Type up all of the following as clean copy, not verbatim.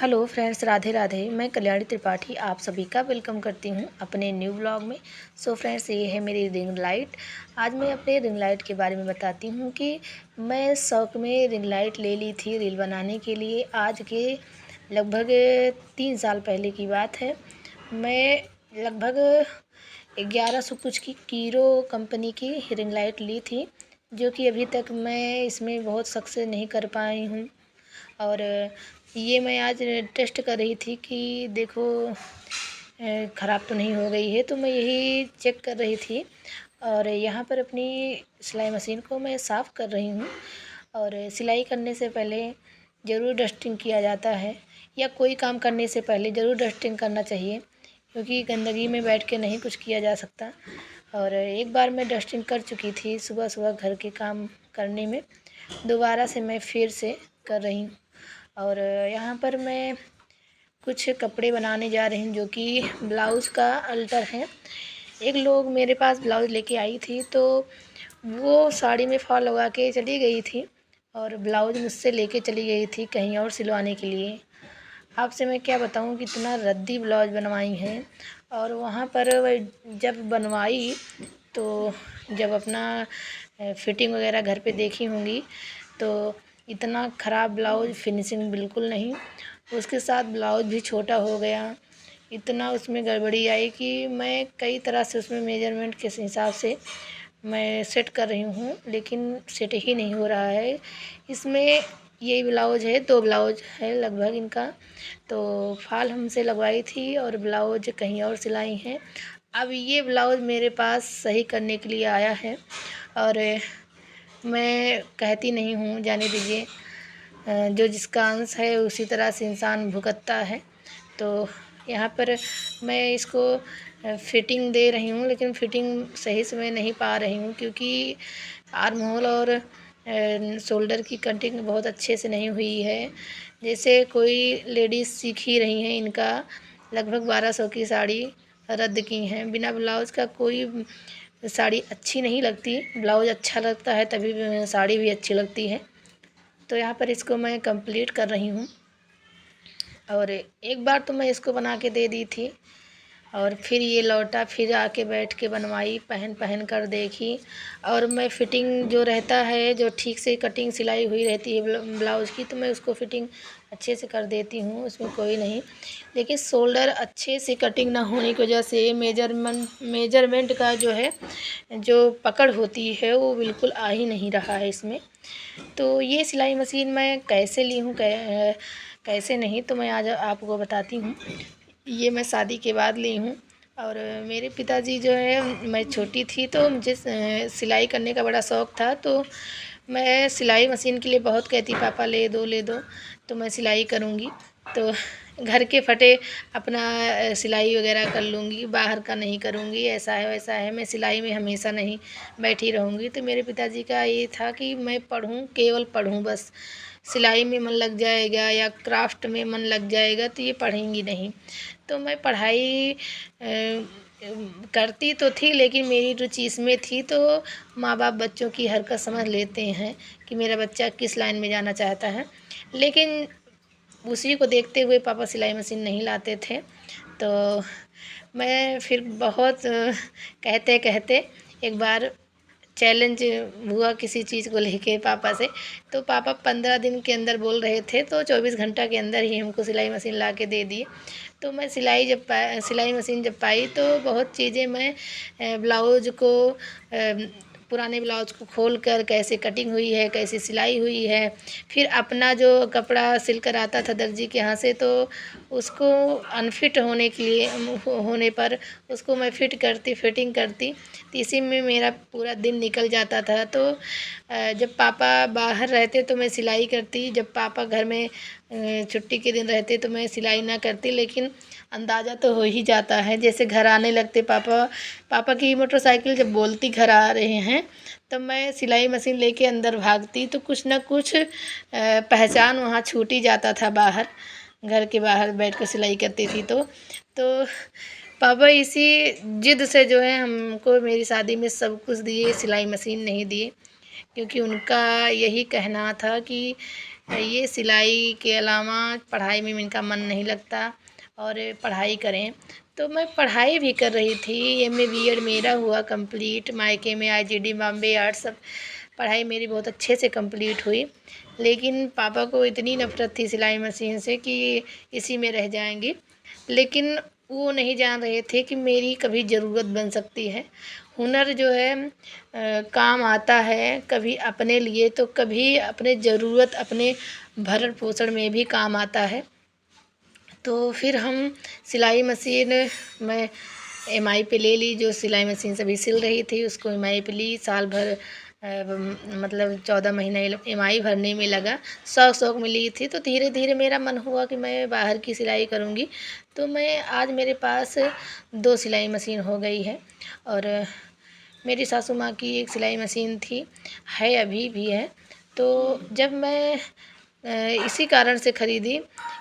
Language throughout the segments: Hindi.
Hello friends, Radhe Radhe. मैं कल्याणी त्रिपाठी आप सभी का वेलकम करती हूं अपने न्यू ब्लॉग में। सो फ्रेंड्स, ये है मेरी रिंग लाइट। आज मैं अपने रिंग लाइट के बारे में बताती हूं कि मैं शौक में रिंग लाइट ले ली थी रील बनाने के लिए। आज के लगभग 3 साल पहले की बात है। मैं लगभग 1100 कुछ की कीरो कंपनी की रिंग लाइट ली थी, जो कि अभी तक मैं इसमें बहुत सक्सेस नहीं कर पाई हूँ। और ये मैं आज टेस्ट कर रही थी कि देखो ख़राब तो नहीं हो गई है, तो मैं यही चेक कर रही थी। और यहाँ पर अपनी सिलाई मशीन को मैं साफ़ कर रही हूँ। और सिलाई करने से पहले ज़रूर डस्टिंग किया जाता है, या कोई काम करने से पहले ज़रूर डस्टिंग करना चाहिए, क्योंकि गंदगी में बैठ के नहीं कुछ किया जा सकता। और एक बार मैं डस्टिंग कर चुकी थी सुबह सुबह घर के काम करने में। दोबारा से मैं फिर से कर रही हूँ। और यहाँ पर मैं कुछ कपड़े बनाने जा रही हूँ, जो कि ब्लाउज़ का अल्टर है। एक लोग मेरे पास ब्लाउज़ लेके आई थी, तो वो साड़ी में फॉल लगा के चली गई थी और ब्लाउज़ मुझसे लेके चली गई थी कहीं और सिलवाने के लिए। आपसे मैं क्या बताऊँ, कितना रद्दी ब्लाउज़ बनवाई हैं। और वहाँ पर वह जब बनवाई, तो जब अपना फिटिंग वगैरह घर पे देखी होंगी, तो इतना ख़राब ब्लाउज़, फिनिशिंग बिल्कुल नहीं। उसके साथ ब्लाउज़ भी छोटा हो गया। इतना उसमें गड़बड़ी आई कि मैं कई तरह से उसमें मेजरमेंट के हिसाब से मैं सेट कर रही हूँ, लेकिन सेट ही नहीं हो रहा है। इसमें यही ब्लाउज़ है, 2 ब्लाउज़ है लगभग इनका। तो फॉल हमसे लगवाई थी और ब्लाउज़ कहीं और सिलाई हैं। अब ये ब्लाउज़ मेरे पास सही करने के लिए आया है, और मैं कहती नहीं हूँ, जाने दीजिए। जो जिसका अंश है उसी तरह से इंसान भुगतता है। तो यहाँ पर मैं इसको फिटिंग दे रही हूँ, लेकिन फिटिंग सही से मैं नहीं पा रही हूँ, क्योंकि आर्म होल और शोल्डर की कटिंग बहुत अच्छे से नहीं हुई है। जैसे कोई लेडीज़ सीख ही रही हैं, इनका लगभग 1200 की साड़ी रद्द की हैं। बिना ब्लाउज़ का कोई साड़ी अच्छी नहीं लगती, ब्लाउज़ अच्छा लगता है तभी साड़ी भी अच्छी लगती है। तो यहाँ पर इसको मैं कंप्लीट कर रही हूँ। और एक बार तो मैं इसको बना के दे दी थी, और फिर ये लौटा, फिर आके बैठ के बनवाई, पहन कर देखी। और मैं फिटिंग जो रहता है, जो ठीक से कटिंग सिलाई हुई रहती है ब्लाउज़ की, तो मैं उसको फिटिंग अच्छे से कर देती हूँ, उसमें कोई नहीं। लेकिन शोल्डर अच्छे से कटिंग ना होने की वजह से मेजरमेंट का जो है, जो पकड़ होती है, वो बिल्कुल आ ही नहीं रहा है इसमें। तो ये सिलाई मशीन मैं कैसे ली हूँ, कैसे नहीं, तो मैं आज आपको बताती हूँ। ये मैं शादी के बाद ली हूँ। और मेरे पिताजी जो है, मैं छोटी थी तो मुझे सिलाई करने का बड़ा शौक़ था, तो मैं सिलाई मशीन के लिए बहुत कहती, पापा ले दो ले दो, तो मैं सिलाई करूँगी। तो घर के फटे अपना सिलाई वगैरह कर लूँगी, बाहर का नहीं करूँगी, ऐसा है वैसा है, मैं सिलाई में हमेशा नहीं बैठी रहूँगी। तो मेरे पिताजी का ये था कि मैं पढ़ूँ, केवल पढ़ूँ बस। सिलाई में मन लग जाएगा या क्राफ्ट में मन लग जाएगा तो ये पढ़ेंगी नहीं। तो मैं पढ़ाई करती तो थी, लेकिन मेरी रुचि इसमें थी। तो माँ बाप बच्चों की हरकत समझ लेते हैं कि मेरा बच्चा किस लाइन में जाना चाहता है। लेकिन उसी को देखते हुए पापा सिलाई मशीन नहीं लाते थे। तो मैं फिर बहुत कहते कहते एक बार चैलेंज हुआ किसी चीज़ को लेके पापा से। तो पापा 15 दिन के अंदर बोल रहे थे, तो 24 घंटा के अंदर ही हमको सिलाई मशीन ला के दे दिए। तो मैं सिलाई मशीन जब पाई, तो बहुत चीज़ें मैं ब्लाउज को पुराने ब्लाउज को खोल कर कैसे कटिंग हुई है, कैसे सिलाई हुई है, फिर अपना जो कपड़ा सिल कर आता था दर्जी के यहाँ से, तो उसको अनफिट होने के लिए होने पर उसको मैं फिटिंग करती। तो इसी में मेरा पूरा दिन निकल जाता था। तो जब पापा बाहर रहते तो मैं सिलाई करती, जब पापा घर में छुट्टी के दिन रहते तो मैं सिलाई ना करती। लेकिन अंदाज़ा तो हो ही जाता है, जैसे घर आने लगते पापा की मोटरसाइकिल जब बोलती घर आ रहे हैं, तब मैं सिलाई मशीन लेके अंदर भागती। तो कुछ ना कुछ पहचान वहाँ छूट ही जाता था। बाहर, घर के बाहर बैठ कर सिलाई करती थी। तो पापा इसी जिद से जो है हमको मेरी शादी में सब कुछ दिए, सिलाई मशीन नहीं दिए, क्योंकि उनका यही कहना था कि ये सिलाई के अलावा पढ़ाई में इनका मन नहीं लगता और पढ़ाई करें। तो मैं पढ़ाई भी कर रही थी, एमए बीएड मेरा हुआ कंप्लीट, मायके में आईजीडी बॉम्बे आर्ट्स सब पढ़ाई मेरी बहुत अच्छे से कंप्लीट हुई। लेकिन पापा को इतनी नफ़रत थी सिलाई मशीन से कि इसी में रह जाएंगी। लेकिन वो नहीं जान रहे थे कि मेरी कभी ज़रूरत बन सकती है। हुनर जो है काम आता है, कभी अपने लिए तो कभी अपने ज़रूरत अपने भरण पोषण में भी काम आता है। तो फिर हम सिलाई मशीन मैं एमआई पे ले ली। जो सिलाई मशीन सभी सिल रही थी उसको एमआई पे ली। साल भर मतलब 14 महीने एमआई भरने में लगा। शौक में ली थी। तो धीरे धीरे मेरा मन हुआ कि मैं बाहर की सिलाई करूँगी। तो मैं आज मेरे पास 2 सिलाई मशीन हो गई है। और मेरी सासू माँ की एक सिलाई मशीन थी, है अभी भी है। तो जब मैं इसी कारण से ख़रीदी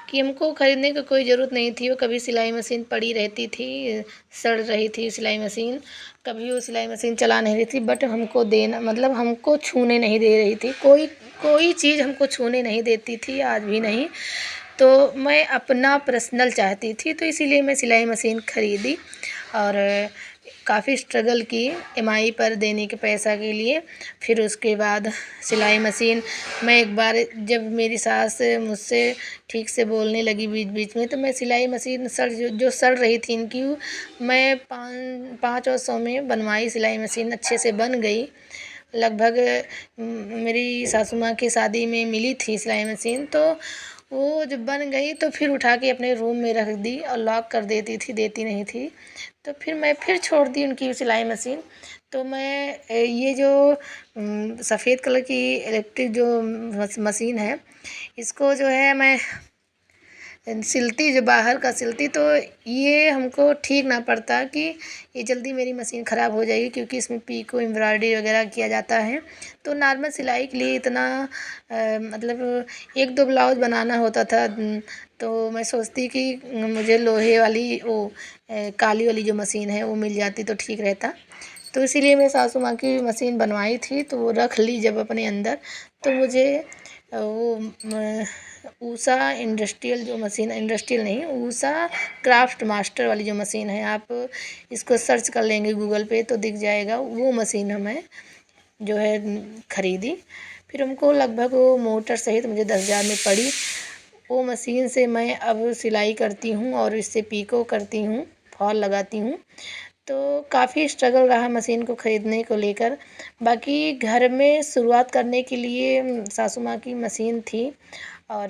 कि हमको ख़रीदने की कोई ज़रूरत नहीं थी। वो कभी सिलाई मशीन पड़ी रहती थी, सड़ रही थी सिलाई मशीन, कभी वो सिलाई मशीन चला नहीं रही थी। बट हमको देना मतलब हमको छूने नहीं दे रही थी, कोई चीज़ हमको छूने नहीं देती थी, आज भी नहीं। तो मैं अपना पर्सनल चाहती थी, तो इसीलिए मैं सिलाई मशीन ख़रीदी और काफ़ी स्ट्रगल की एमआई पर देने के पैसा के लिए। फिर उसके बाद सिलाई मशीन मैं एक बार जब मेरी सास मुझसे ठीक से बोलने लगी बीच बीच में, तो मैं सिलाई मशीन जो सड़ रही थी इनकी, मैं 500 में बनवाई। सिलाई मशीन अच्छे से बन गई। लगभग मेरी सासू माँ की शादी में मिली थी सिलाई मशीन। तो वो जब बन गई तो फिर उठा के अपने रूम में रख दी और लॉक कर देती थी, देती नहीं थी। तो फिर मैं फिर छोड़ दी उनकी सिलाई मशीन। तो मैं ये जो सफ़ेद कलर की इलेक्ट्रिक जो मशीन है, इसको जो है मैं सिलती, जो बाहर का सिलती, तो ये हमको ठीक ना पड़ता कि ये जल्दी मेरी मशीन ख़राब हो जाएगी, क्योंकि इसमें पीको एम्ब्रॉयडरी वगैरह किया जाता है। तो नॉर्मल सिलाई के लिए इतना मतलब 1-2 ब्लाउज बनाना होता था। तो मैं सोचती कि मुझे लोहे वाली वो काली वाली जो मशीन है वो मिल जाती तो ठीक रहता। तो इसीलिए मैं सासू माँ की मशीन बनवाई थी, तो वो रख ली जब अपने अंदर। तो मुझे वो ऊषा इंडस्ट्रियल जो मशीन, इंडस्ट्रियल नहीं, ऊषा क्राफ्ट मास्टर वाली जो मशीन है, आप इसको सर्च कर लेंगे गूगल पे तो दिख जाएगा। वो मशीन हमें जो है ख़रीदी। फिर हमको लगभग वो मोटर सहित मुझे 10,000 में पड़ी। वो मशीन से मैं अब सिलाई करती हूँ और इससे पीको करती हूँ, फॉल लगाती हूँ। तो काफ़ी स्ट्रगल रहा मशीन को ख़रीदने को लेकर। बाकी घर में शुरुआत करने के लिए सासू माँ की मशीन थी, और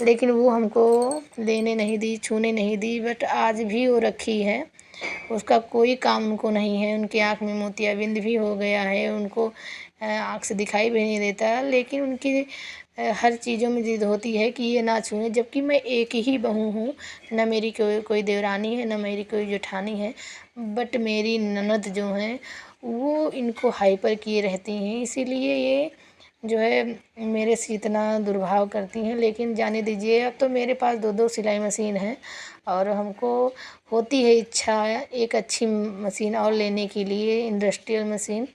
लेकिन वो हमको देने नहीं दी, छूने नहीं दी। बट आज भी वो रखी है, उसका कोई काम उनको नहीं है। उनकी आँख में मोतियाबिंद भी हो गया है, उनको आँख से दिखाई भी नहीं देता। लेकिन उनकी हर चीज़ों में ज़िद होती है कि ये ना छूएं। जबकि मैं एक ही बहू हूँ, ना मेरी कोई देवरानी है, ना मेरी कोई जेठानी है। बट मेरी ननद जो हैं वो इनको हाइपर किए रहती हैं, इसीलिए ये जो है मेरे से इतना दुर्भाव करती हैं। लेकिन जाने दीजिए, अब तो मेरे पास 2-2 सिलाई मशीन है और हमको होती है इच्छा एक अच्छी मशीन और लेने के लिए, इंडस्ट्रियल मशीन,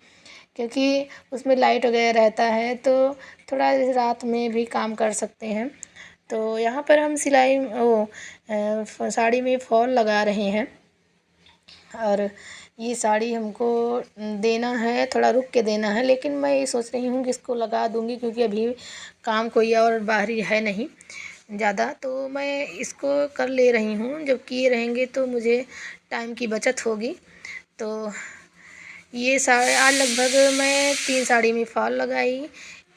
क्योंकि उसमें लाइट वगैरह रहता है तो थोड़ा रात में भी काम कर सकते हैं। तो यहाँ पर हम सिलाई साड़ी में फॉल लगा रहे हैं, और ये साड़ी हमको देना है, थोड़ा रुक के देना है। लेकिन मैं ये सोच रही हूँ कि इसको लगा दूँगी, क्योंकि अभी काम कोई और बाहरी है नहीं ज़्यादा, तो मैं इसको कर ले रही हूँ। जब किए रहेंगे तो मुझे टाइम की बचत होगी। तो ये साड़ी आज लगभग मैं 3 साड़ी में फॉल लगाई।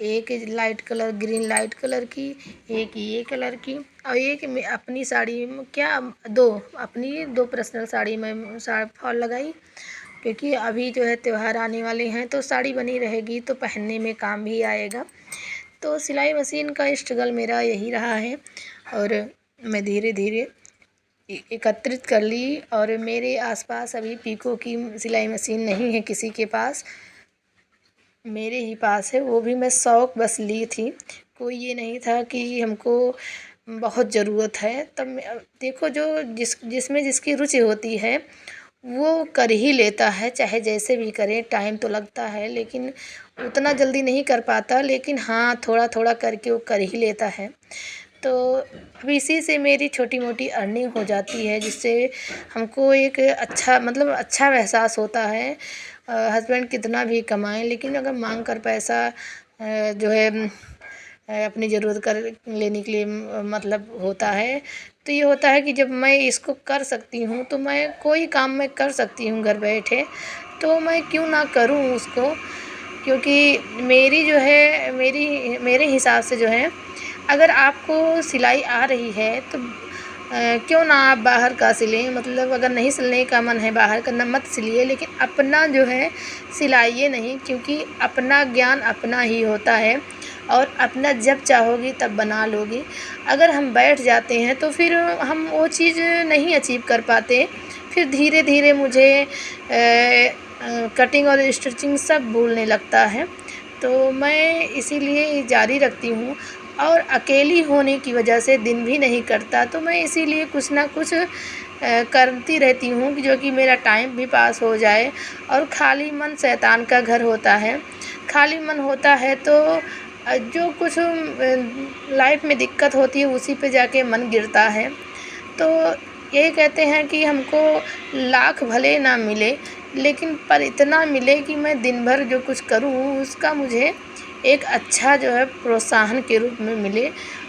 एक light colour, green light colour की, एक ये कलर की, और एक मैं अपनी साड़ी में क्या 2 अपनी 2 पर्सनल साड़ी में फॉल लगाई। क्योंकि अभी जो है त्योहार आने वाले हैं, तो साड़ी बनी रहेगी तो पहनने में काम भी आएगा। तो सिलाई मशीन का स्ट्रगल मेरा यही रहा है, और मैं धीरे धीरे एकत्रित कर ली। और मेरे आसपास अभी पीको की सिलाई मशीन नहीं है किसी के पास, मेरे ही पास है। वो भी मैं शौक बस ली थी, कोई ये नहीं था कि हमको बहुत ज़रूरत है। तब देखो जो जिसमें जिसकी रुचि होती है वो कर ही लेता है, चाहे जैसे भी करे। टाइम तो लगता है लेकिन उतना जल्दी नहीं कर पाता, लेकिन हाँ, थोड़ा-थोड़ा करके वो कर ही लेता है। तो अब इसी से मेरी छोटी-मोटी अर्निंग हो जाती है, जिससे हमको एक अच्छा मतलब अच्छा एहसास होता है। हस्बैंड कितना भी कमाएँ, लेकिन अगर माँग कर पैसा जो है अपनी ज़रूरत कर लेने के लिए मतलब होता है। तो ये होता है कि जब मैं इसको कर सकती हूँ, तो मैं कोई काम मैं कर सकती हूँ घर बैठे, तो मैं क्यों ना करूँ उसको। क्योंकि मेरी जो है मेरे हिसाब से जो है, अगर आपको सिलाई आ रही है तो क्यों ना आप बाहर का सिलें। मतलब अगर नहीं सिलने का मन है बाहर का, ना मत सिलिए, लेकिन अपना जो है सिलाइए नहीं, क्योंकि अपना ज्ञान अपना ही होता है और अपना जब चाहोगी तब बना लोगी। अगर हम बैठ जाते हैं तो फिर हम वो चीज़ नहीं अचीव कर पाते। फिर धीरे-धीरे मुझे कटिंग और स्टिचिंग सब भूलने लगता है। तो मैं इसीलिए जारी रखती हूँ, और अकेली होने की वजह से दिन भी नहीं कटता, तो मैं इसीलिए कुछ ना कुछ करती रहती हूँ कि जो कि मेरा टाइम भी पास हो जाए। और खाली मन शैतान का घर होता है। खाली मन होता है तो जो कुछ लाइफ़ में दिक्कत होती है उसी पे जाके मन गिरता है। तो यही कहते हैं कि हमको लाख भले ना मिले, लेकिन पर इतना मिले कि मैं दिन भर जो कुछ करूँ उसका मुझे एक अच्छा जो है प्रोत्साहन के रूप में मिले,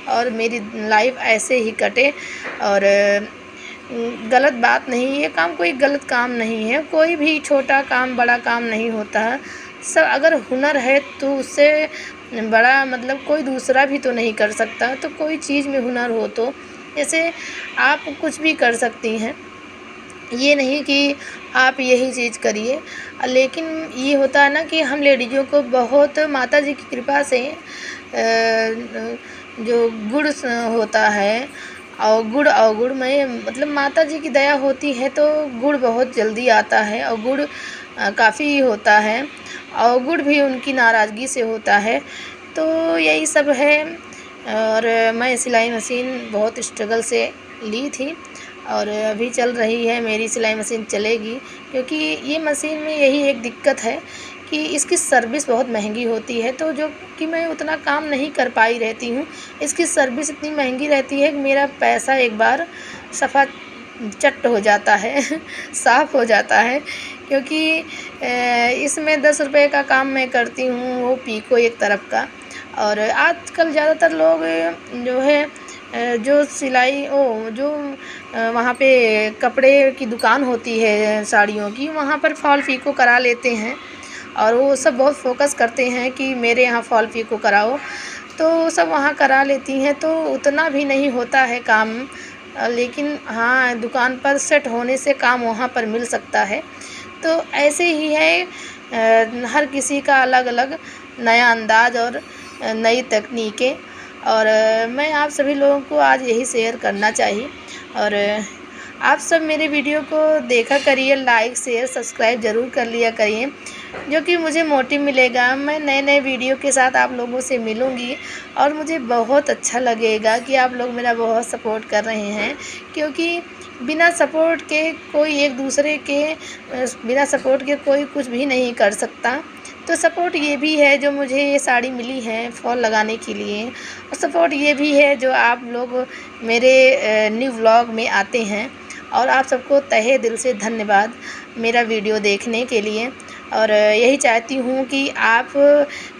और मेरी लाइफ ऐसे ही कटे। और गलत बात नहीं, ये काम कोई गलत काम नहीं है। कोई भी छोटा काम बड़ा काम नहीं होता है। सब अगर हुनर है तो उससे बड़ा मतलब कोई दूसरा भी तो नहीं कर सकता। तो कोई चीज़ में हुनर हो तो जैसे आप कुछ भी कर सकती हैं। ये नहीं कि आप यही चीज़ करिए। लेकिन ये होता है ना कि हम लेडीज़ों को बहुत माताजी की कृपा से जो गुण होता है, और गुण अवगुण में मतलब माताजी की दया होती है तो गुण बहुत जल्दी आता है, और गुण काफ़ी होता है, और गुण भी उनकी नाराज़गी से होता है। तो यही सब है। और मैं सिलाई मशीन बहुत स्ट्रगल से ली थी, और अभी चल रही है। मेरी सिलाई मशीन चलेगी, क्योंकि ये मशीन में यही एक दिक्कत है कि इसकी सर्विस बहुत महंगी होती है, तो जो कि मैं उतना काम नहीं कर पाई रहती हूँ। इसकी सर्विस इतनी महंगी रहती है कि मेरा पैसा एक बार सफ़ा चट हो जाता है साफ़ हो जाता है। क्योंकि इसमें 10 रुपए का काम मैं करती हूँ, वो पीको एक तरफ़ का। और आजकल ज़्यादातर लोग जो है जो सिलाई जो वहाँ पे कपड़े की दुकान होती है साड़ियों की, वहाँ पर फॉल पीको करा लेते हैं, और वो सब बहुत फोकस करते हैं कि मेरे यहाँ फॉल पीको कराओ। तो सब वहाँ करा लेती हैं, तो उतना भी नहीं होता है काम। लेकिन हाँ, दुकान पर सेट होने से काम वहाँ पर मिल सकता है। तो ऐसे ही है, हर किसी का अलग-अलग नया अंदाज़ और नई तकनीकें। और मैं आप सभी लोगों को आज यही शेयर करना चाहिए। और आप सब मेरे वीडियो को देखा करिए, लाइक शेयर सब्सक्राइब ज़रूर कर लिया करिए, जो कि मुझे मोटिव मिलेगा। मैं नए-नए वीडियो के साथ आप लोगों से मिलूँगी, और मुझे बहुत अच्छा लगेगा कि आप लोग मेरा बहुत सपोर्ट कर रहे हैं। क्योंकि बिना सपोर्ट के कोई एक दूसरे के बिना सपोर्ट के कोई कुछ भी नहीं कर सकता। तो सपोर्ट ये भी है जो मुझे ये साड़ी मिली है फॉल लगाने के लिए, और सपोर्ट ये भी है जो आप लोग मेरे न्यू व्लॉग में आते हैं। और आप सबको तहे दिल से धन्यवाद मेरा वीडियो देखने के लिए। और यही चाहती हूँ कि आप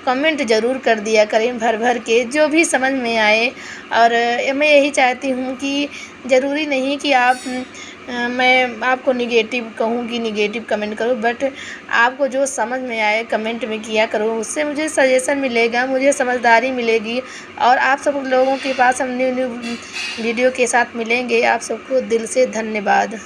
कमेंट ज़रूर कर दिया करें भर-भर के, जो भी समझ में आए। और मैं यही चाहती हूँ कि ज़रूरी नहीं कि मैं आपको निगेटिव कहूँ कि निगेटिव कमेंट करो, बट आपको जो समझ में आए कमेंट में किया करो। उससे मुझे सजेशन मिलेगा, मुझे समझदारी मिलेगी, और आप सब लोगों के पास हम न्यू वीडियो के साथ मिलेंगे। आप सबको दिल से धन्यवाद।